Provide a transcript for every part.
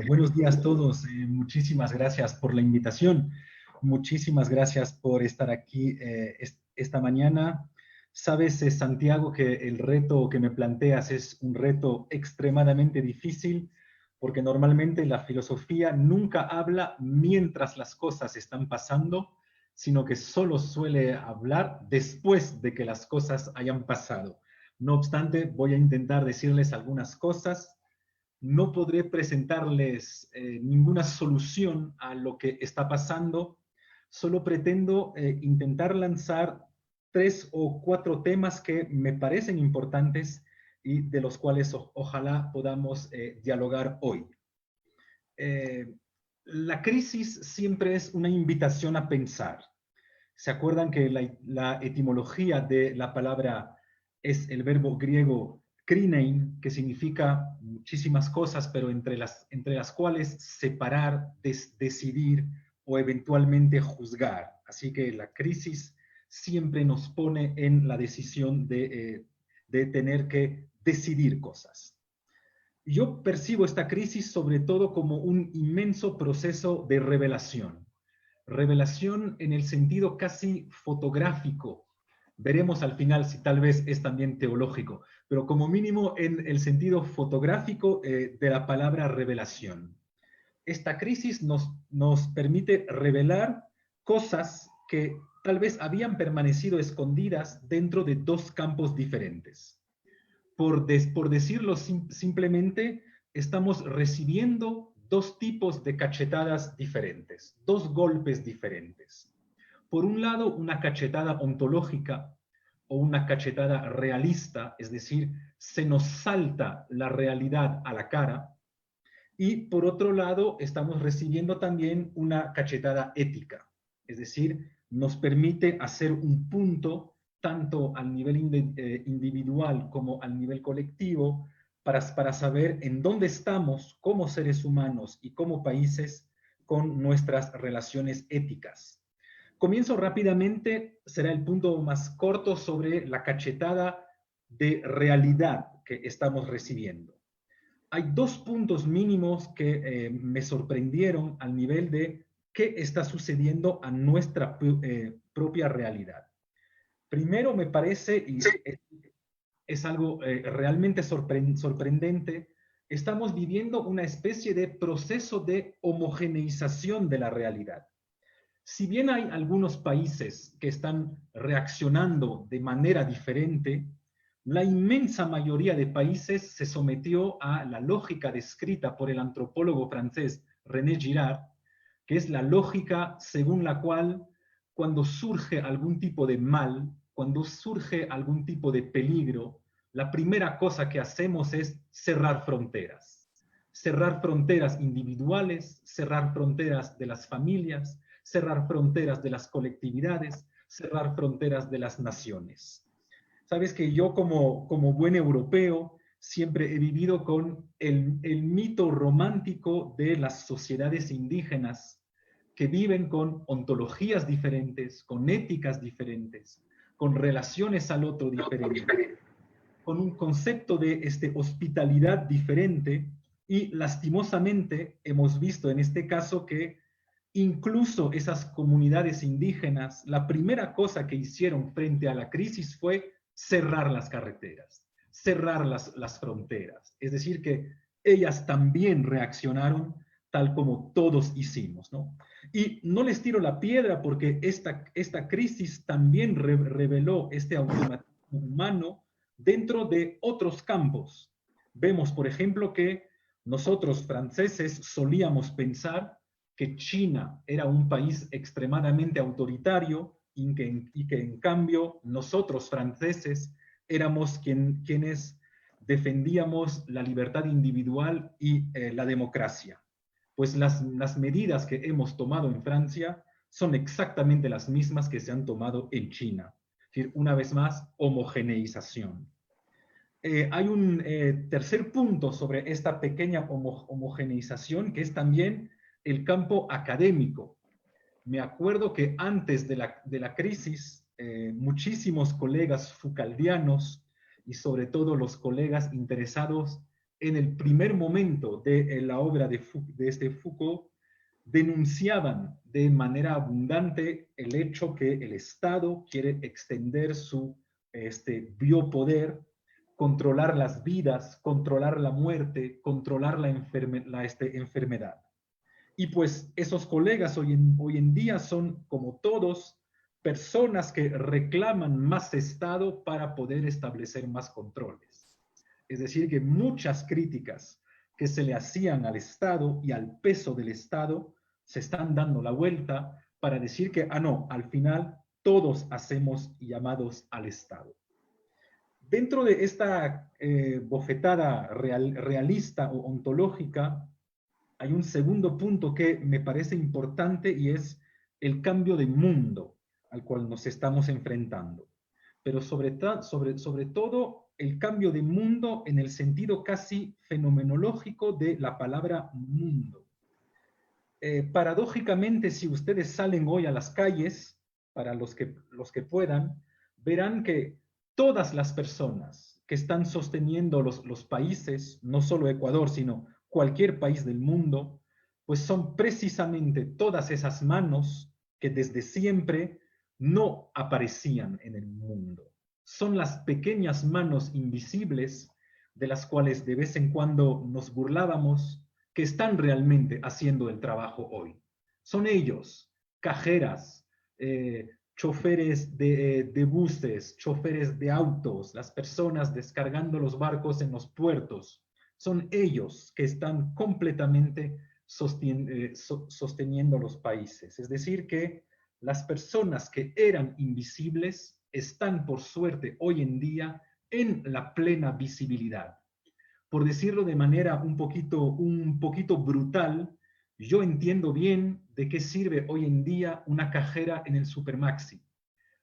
Buenos días a todos. Muchísimas gracias por la invitación. Muchísimas gracias por estar aquí esta mañana. Sabes, Santiago, que el reto que me planteas es un reto extremadamente difícil porque normalmente la filosofía nunca habla mientras las cosas están pasando, sino que solo suele hablar después de que las cosas hayan pasado. No obstante, voy a intentar decirles algunas cosas. No podré presentarles ninguna solución a lo que está pasando, solo pretendo intentar lanzar 3 o 4 temas que me parecen importantes y de los cuales ojalá podamos dialogar hoy. La crisis siempre es una invitación a pensar. ¿Se acuerdan que la etimología de la palabra es el verbo griego krinein, que significa muchísimas cosas, pero entre las cuales separar, decidir o eventualmente juzgar? Así que la crisis siempre nos pone en la decisión de tener que decidir cosas. Yo percibo esta crisis sobre todo como un inmenso proceso de revelación. Revelación en el sentido casi fotográfico. Veremos al final si tal vez es también teológico, pero como mínimo en el sentido fotográfico de la palabra revelación. Esta crisis nos permite revelar cosas que tal vez habían permanecido escondidas dentro de 2 campos diferentes. Por decirlo simplemente, estamos recibiendo 2 tipos de cachetadas diferentes, 2 golpes diferentes. Por un lado, una cachetada ontológica o una cachetada realista, es decir, se nos salta la realidad a la cara. Y por otro lado, estamos recibiendo también una cachetada ética, es decir, nos permite hacer un punto tanto al nivel individual como al nivel colectivo para saber en dónde estamos como seres humanos y como países con nuestras relaciones éticas. Comienzo rápidamente, será el punto más corto sobre la cachetada de realidad que estamos recibiendo. Hay 2 puntos mínimos que me sorprendieron al nivel de qué está sucediendo a nuestra propia realidad. Primero, me parece, y es algo realmente sorprendente, estamos viviendo una especie de proceso de homogeneización de la realidad. Si bien hay algunos países que están reaccionando de manera diferente, la inmensa mayoría de países se sometió a la lógica descrita por el antropólogo francés René Girard, que es la lógica según la cual cuando surge algún tipo de mal, cuando surge algún tipo de peligro, la primera cosa que hacemos es cerrar fronteras. Cerrar fronteras individuales, cerrar fronteras de las familias, cerrar fronteras de las colectividades, cerrar fronteras de las naciones. Sabes que yo como buen europeo siempre he vivido con el mito romántico de las sociedades indígenas que viven con ontologías diferentes, con éticas diferentes, con relaciones al otro diferentes, con un concepto de hospitalidad diferente, y lastimosamente hemos visto en este caso que incluso esas comunidades indígenas, la primera cosa que hicieron frente a la crisis fue cerrar las carreteras, cerrar las fronteras. Es decir, que ellas también reaccionaron tal como todos hicimos, ¿no? Y no les tiro la piedra porque esta crisis también reveló este automatismo humano dentro de otros campos. Vemos, por ejemplo, que nosotros franceses solíamos pensar que China era un país extremadamente autoritario y que en cambio nosotros franceses éramos quienes defendíamos la libertad individual y la democracia. Pues las medidas que hemos tomado en Francia son exactamente las mismas que se han tomado en China. Es decir, una vez más, homogeneización. Hay un tercer punto sobre esta pequeña homogeneización, que es también el campo académico. Me acuerdo que antes de la crisis, muchísimos colegas Foucauldianos y sobre todo los colegas interesados en el primer momento de la obra de este Foucault, denunciaban de manera abundante el hecho que el Estado quiere extender su biopoder, controlar las vidas, controlar la muerte, controlar la enfermedad. Y pues esos colegas hoy en día son, como todos, personas que reclaman más Estado para poder establecer más controles. Es decir, que muchas críticas que se le hacían al Estado y al peso del Estado se están dando la vuelta para decir que, no, al final todos hacemos llamados al Estado. Dentro de esta bofetada realista o ontológica, hay un segundo punto que me parece importante y es el cambio de mundo al cual nos estamos enfrentando. Pero sobre todo el cambio de mundo en el sentido casi fenomenológico de la palabra mundo. Paradójicamente, si ustedes salen hoy a las calles, para los que puedan, verán que todas las personas que están sosteniendo los países, no solo Ecuador, sino cualquier país del mundo, pues son precisamente todas esas manos que desde siempre no aparecían en el mundo. Son las pequeñas manos invisibles de las cuales de vez en cuando nos burlábamos, que están realmente haciendo el trabajo hoy. Son ellos, cajeras, choferes de buses, choferes de autos, las personas descargando los barcos en los puertos. Son ellos que están completamente sosteniendo los países. Es decir, que las personas que eran invisibles están, por suerte, hoy en día en la plena visibilidad. Por decirlo de manera un poquito brutal, yo entiendo bien de qué sirve hoy en día una cajera en el Supermaxi.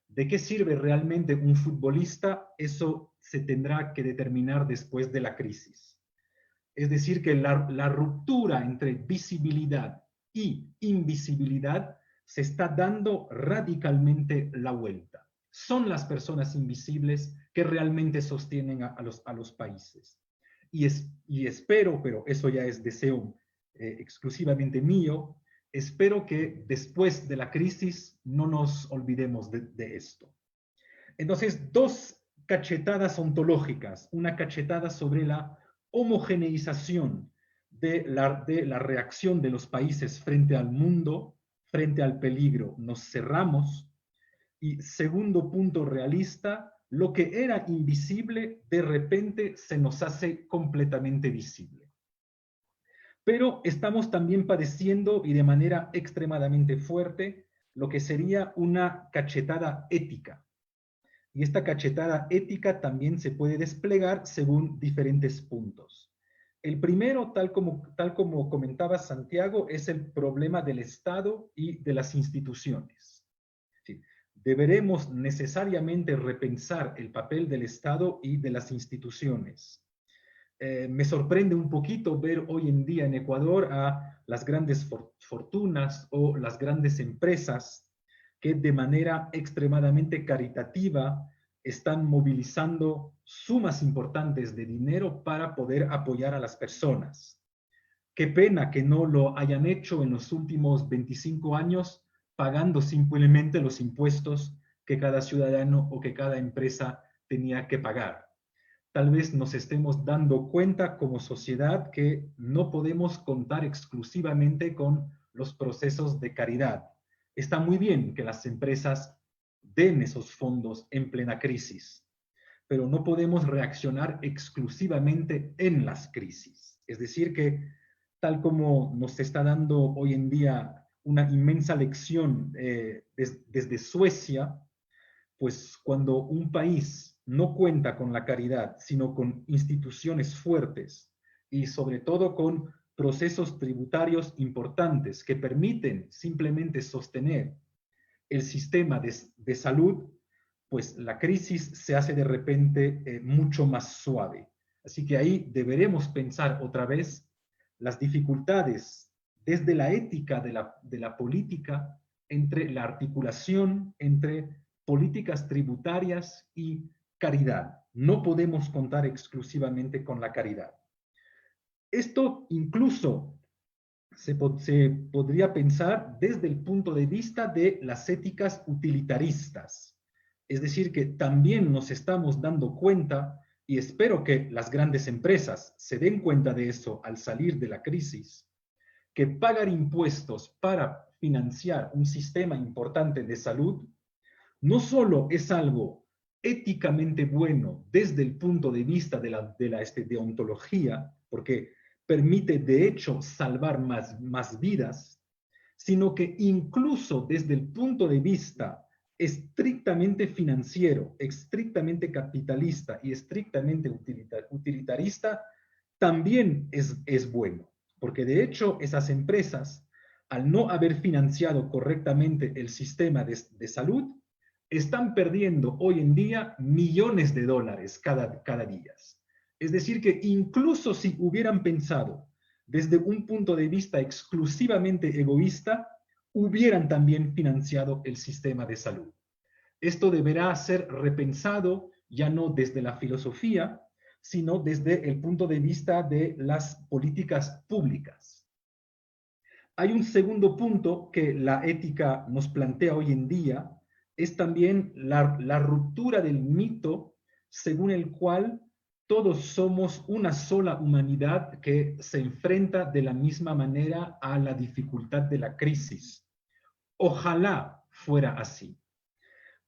¿De qué sirve realmente un futbolista? Eso se tendrá que determinar después de la crisis. Es decir, que la ruptura entre visibilidad y invisibilidad se está dando radicalmente la vuelta. Son las personas invisibles que realmente sostienen a los países. Y espero, pero eso ya es deseo exclusivamente mío, espero que después de la crisis no nos olvidemos de esto. Entonces, dos cachetadas ontológicas, una cachetada sobre la homogeneización de la reacción de los países frente al mundo, frente al peligro, nos cerramos. Y segundo punto realista, lo que era invisible de repente se nos hace completamente visible. Pero estamos también padeciendo, y de manera extremadamente fuerte, lo que sería una cachetada ética. Y esta cachetada ética también se puede desplegar según diferentes puntos. El primero, tal como comentaba Santiago, es el problema del Estado y de las instituciones. Sí, deberemos necesariamente repensar el papel del Estado y de las instituciones. Me sorprende un poquito ver hoy en día en Ecuador a las grandes fortunas o las grandes empresas que de manera extremadamente caritativa están movilizando sumas importantes de dinero para poder apoyar a las personas. Qué pena que no lo hayan hecho en los últimos 25 años pagando simplemente los impuestos que cada ciudadano o que cada empresa tenía que pagar. Tal vez nos estemos dando cuenta como sociedad que no podemos contar exclusivamente con los procesos de caridad. Está muy bien que las empresas den esos fondos en plena crisis, pero no podemos reaccionar exclusivamente en las crisis. Es decir, que tal como nos está dando hoy en día una inmensa lección desde Suecia, pues cuando un país no cuenta con la caridad, sino con instituciones fuertes y sobre todo con procesos tributarios importantes que permiten simplemente sostener el sistema de salud, pues la crisis se hace de repente mucho más suave. Así que ahí deberemos pensar otra vez las dificultades desde la ética de la política entre la articulación entre políticas tributarias y caridad. No podemos contar exclusivamente con la caridad. Esto incluso se podría pensar desde el punto de vista de las éticas utilitaristas. Es decir, que también nos estamos dando cuenta, y espero que las grandes empresas se den cuenta de eso al salir de la crisis, que pagar impuestos para financiar un sistema importante de salud no solo es algo éticamente bueno desde el punto de vista de la deontología, porque permite de hecho salvar más vidas, sino que incluso desde el punto de vista estrictamente financiero, estrictamente capitalista y estrictamente utilitarista, también es bueno. Porque de hecho esas empresas, al no haber financiado correctamente el sistema de salud, están perdiendo hoy en día millones de dólares cada día. Es decir, que incluso si hubieran pensado desde un punto de vista exclusivamente egoísta, hubieran también financiado el sistema de salud. Esto deberá ser repensado ya no desde la filosofía, sino desde el punto de vista de las políticas públicas. Hay un segundo punto que la ética nos plantea hoy en día, es también la ruptura del mito según el cual todos somos una sola humanidad que se enfrenta de la misma manera a la dificultad de la crisis. Ojalá fuera así.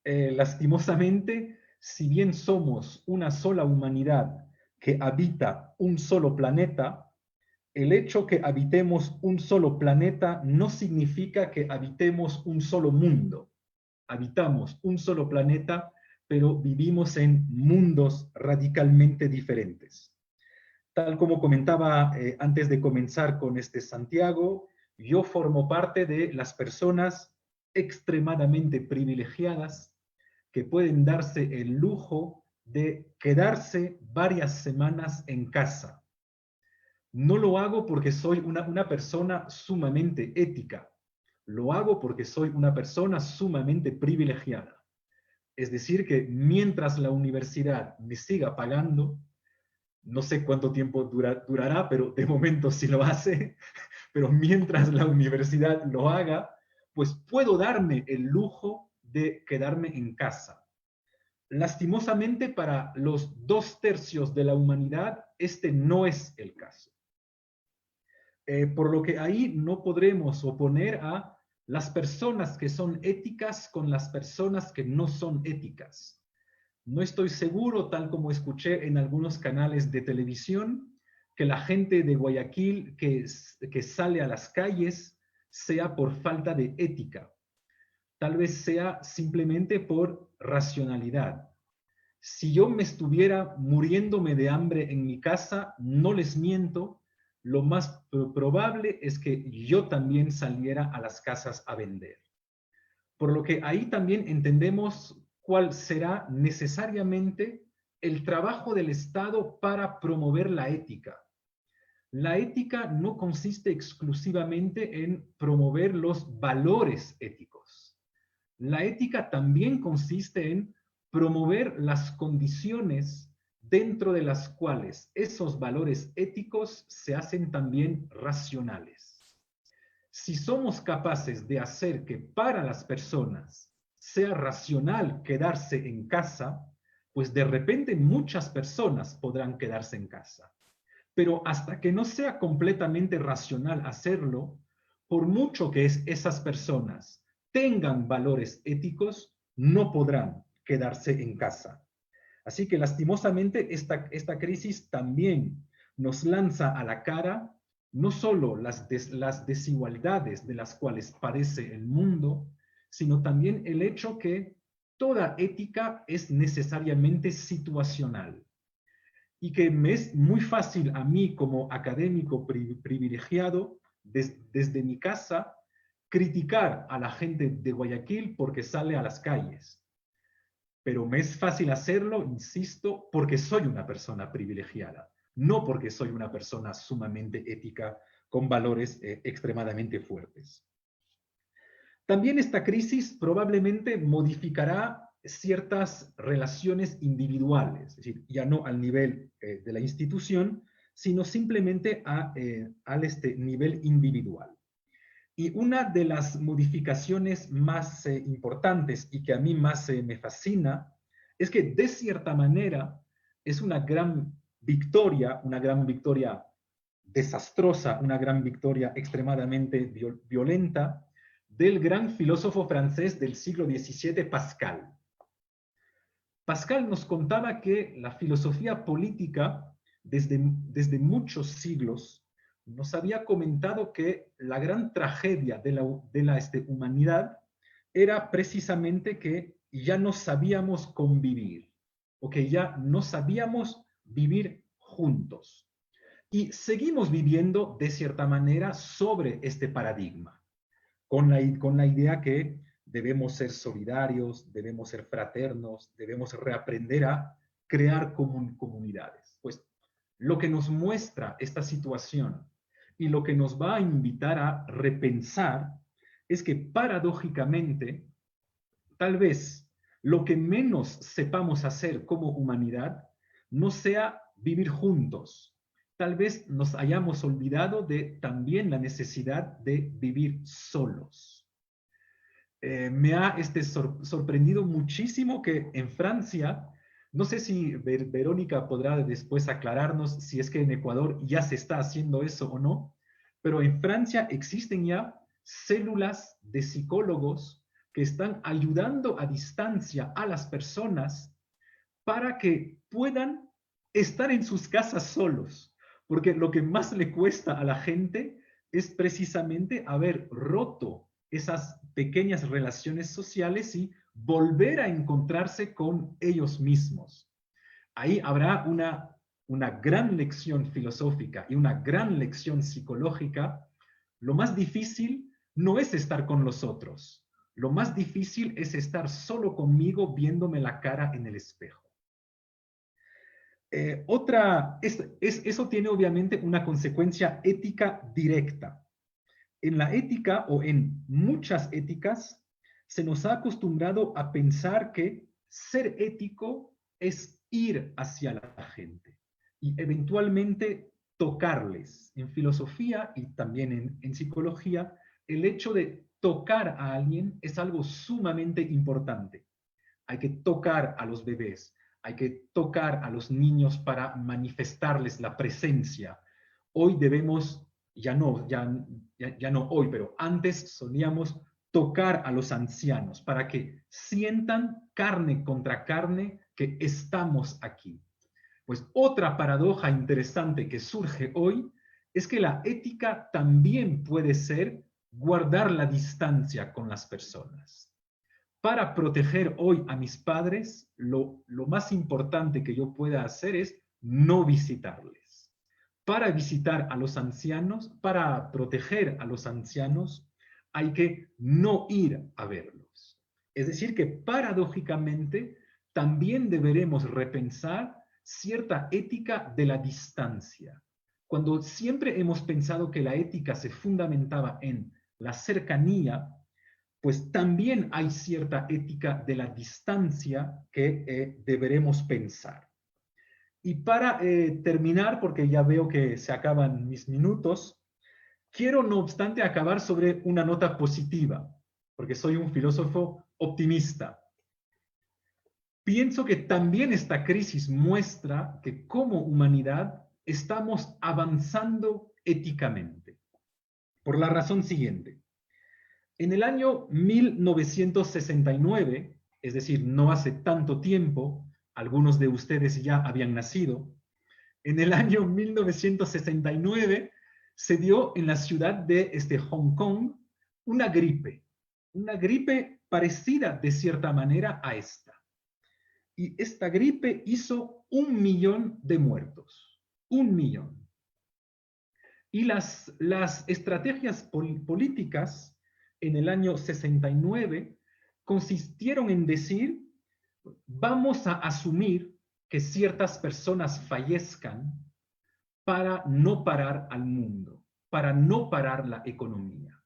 Lastimosamente, si bien somos una sola humanidad que habita un solo planeta, el hecho que habitemos un solo planeta no significa que habitemos un solo mundo. Habitamos un solo planeta, pero vivimos en mundos radicalmente diferentes. Tal como comentaba antes de comenzar con este Santiago, yo formo parte de las personas extremadamente privilegiadas que pueden darse el lujo de quedarse varias semanas en casa. No lo hago porque soy una persona sumamente ética. Lo hago porque soy una persona sumamente privilegiada. Es decir, que mientras la universidad me siga pagando, no sé cuánto tiempo durará, pero de momento sí lo hace, pero mientras la universidad lo haga, pues puedo darme el lujo de quedarme en casa. Lastimosamente, para los 2/3 de la humanidad, este no es el caso. Por lo que ahí no podremos oponer a las personas que son éticas con las personas que no son éticas. No estoy seguro, tal como escuché en algunos canales de televisión, que la gente de Guayaquil que sale a las calles sea por falta de ética. Tal vez sea simplemente por racionalidad. Si yo me estuviera muriéndome de hambre en mi casa, no les miento, lo más probable es que yo también saliera a las casas a vender. Por lo que ahí también entendemos cuál será necesariamente el trabajo del Estado para promover la ética. La ética no consiste exclusivamente en promover los valores éticos. La ética también consiste en promover las condiciones dentro de las cuales esos valores éticos se hacen también racionales. Si somos capaces de hacer que para las personas sea racional quedarse en casa, pues de repente muchas personas podrán quedarse en casa. Pero hasta que no sea completamente racional hacerlo, por mucho que esas personas tengan valores éticos, no podrán quedarse en casa. Así que lastimosamente esta crisis también nos lanza a la cara no solo las desigualdades de las cuales padece el mundo, sino también el hecho que toda ética es necesariamente situacional y que me es muy fácil a mí como académico privilegiado desde mi casa criticar a la gente de Guayaquil porque sale a las calles. Pero me es fácil hacerlo, insisto, porque soy una persona privilegiada, no porque soy una persona sumamente ética con valores extremadamente fuertes. También esta crisis probablemente modificará ciertas relaciones individuales, es decir, ya no al nivel de la institución, sino simplemente al nivel individual. Y una de las modificaciones más importantes y que a mí más me fascina es que de cierta manera es una gran victoria desastrosa, una gran victoria extremadamente violenta del gran filósofo francés del siglo XVII, Pascal. Pascal nos contaba que la filosofía política, desde muchos siglos, nos había comentado que la gran tragedia de la humanidad era precisamente que ya no sabíamos convivir, o que ya no sabíamos vivir juntos. Y seguimos viviendo de cierta manera sobre este paradigma, con la idea que debemos ser solidarios, debemos ser fraternos, debemos reaprender a crear comunidades. Pues lo que nos muestra esta situación y lo que nos va a invitar a repensar es que paradójicamente, tal vez lo que menos sepamos hacer como humanidad no sea vivir juntos. Tal vez nos hayamos olvidado de también la necesidad de vivir solos. Me ha sorprendido muchísimo que en Francia, no sé si Verónica podrá después aclararnos si es que en Ecuador ya se está haciendo eso o no, pero en Francia existen ya células de psicólogos que están ayudando a distancia a las personas para que puedan estar en sus casas solos, porque lo que más le cuesta a la gente es precisamente haber roto esas pequeñas relaciones sociales y volver a encontrarse con ellos mismos. Ahí habrá una gran lección filosófica y una gran lección psicológica. Lo más difícil no es estar con los otros. Lo más difícil es estar solo conmigo viéndome la cara en el espejo. Eso tiene obviamente una consecuencia ética directa. En la ética o en muchas éticas se nos ha acostumbrado a pensar que ser ético es ir hacia la gente y eventualmente tocarles. En filosofía y también en psicología, el hecho de tocar a alguien es algo sumamente importante. Hay que tocar a los bebés, hay que tocar a los niños para manifestarles la presencia. Hoy debemos, ya no hoy, pero antes solíamos tocar a los ancianos para que sientan carne contra carne que estamos aquí. Pues otra paradoja interesante que surge hoy es que la ética también puede ser guardar la distancia con las personas. Para proteger hoy a mis padres, lo más importante que yo pueda hacer es no visitarles. Para visitar a los ancianos, para proteger a los ancianos, hay que no ir a verlos. Es decir, que paradójicamente también deberemos repensar cierta ética de la distancia. Cuando siempre hemos pensado que la ética se fundamentaba en la cercanía, pues también hay cierta ética de la distancia que deberemos pensar. Y para terminar, porque ya veo que se acaban mis minutos, quiero no obstante acabar sobre una nota positiva, porque soy un filósofo optimista. Pienso que también esta crisis muestra que como humanidad estamos avanzando éticamente, por la razón siguiente. En el año 1969, es decir, no hace tanto tiempo, algunos de ustedes ya habían nacido, en el año 1969 se dio en la ciudad de Hong Kong una gripe parecida de cierta manera a esta. Y esta gripe hizo 1 millón de muertos, 1 millón. Y las estrategias políticas en el año 69 consistieron en decir, vamos a asumir que ciertas personas fallezcan para no parar al mundo, para no parar la economía.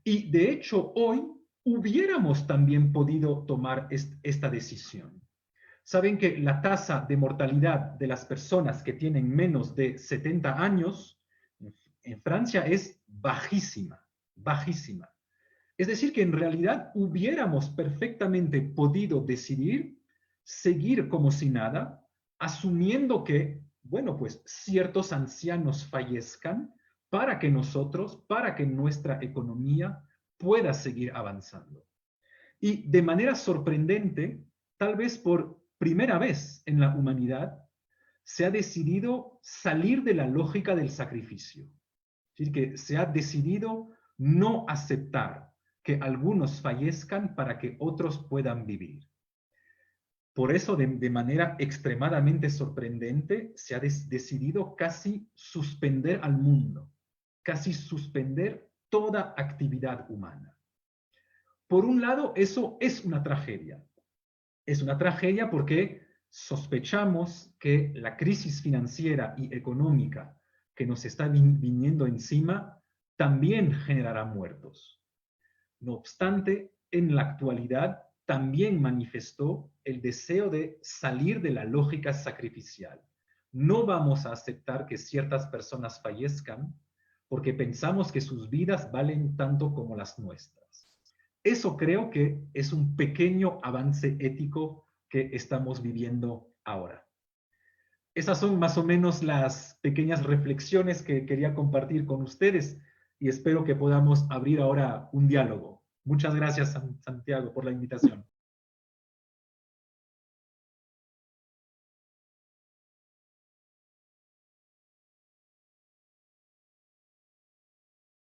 Y de hecho hoy hubiéramos también podido tomar esta decisión. Saben que la tasa de mortalidad de las personas que tienen menos de 70 años en Francia es bajísima, bajísima. Es decir, que en realidad hubiéramos perfectamente podido decidir seguir como si nada, asumiendo que, bueno, pues ciertos ancianos fallezcan para que nosotros, para que nuestra economía pueda seguir avanzando. Y de manera sorprendente, tal vez por primera vez en la humanidad, se ha decidido salir de la lógica del sacrificio. Es decir, que se ha decidido no aceptar que algunos fallezcan para que otros puedan vivir. Por eso, de manera extremadamente sorprendente, se ha decidido casi suspender al mundo, casi suspender toda actividad humana. Por un lado, eso es una tragedia. Es una tragedia porque sospechamos que la crisis financiera y económica que nos está viniendo encima también generará muertos. No obstante, en la actualidad también manifestó el deseo de salir de la lógica sacrificial. No vamos a aceptar que ciertas personas fallezcan porque pensamos que sus vidas valen tanto como las nuestras. Eso creo que es un pequeño avance ético que estamos viviendo ahora. Esas son más o menos las pequeñas reflexiones que quería compartir con ustedes y espero que podamos abrir ahora un diálogo. Muchas gracias, Santiago, por la invitación.